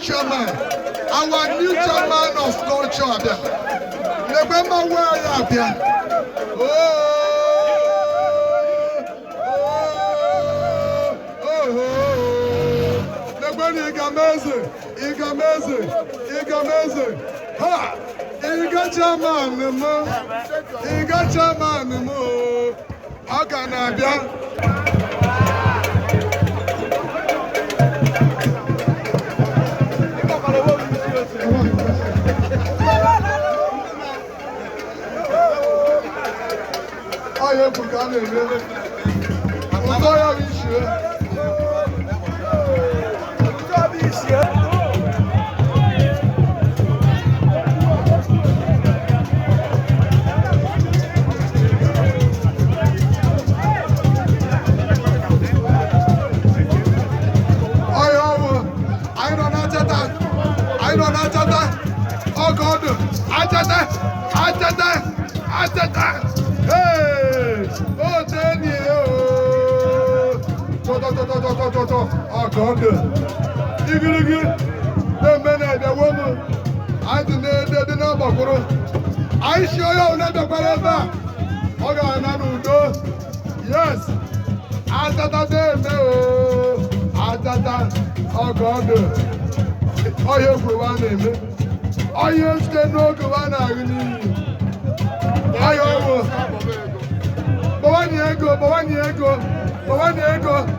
Chairman, our new chairman of culture. Remember where I am here. Ha! Iga chairman mo. How can I be? Ayé kùkà lè lé. Ọ̀tọ́ yà bí ṣe. Ọ̀tọ́ bí ṣe. Ayé ọ̀wọ̀, ayé nọ n'ajata, ayé nọ n'ajata, ọkọ̀ ọdún, ajata, ajata, ajata. Hey! Oh, Danny! Oh, God! Iggy, the men and the woman. I didn't know about I show you another whatever. Okay, I know. Yes. Atata, oh, God. Oh, you for one name. Oh, you still know the one I need. Bawani ego.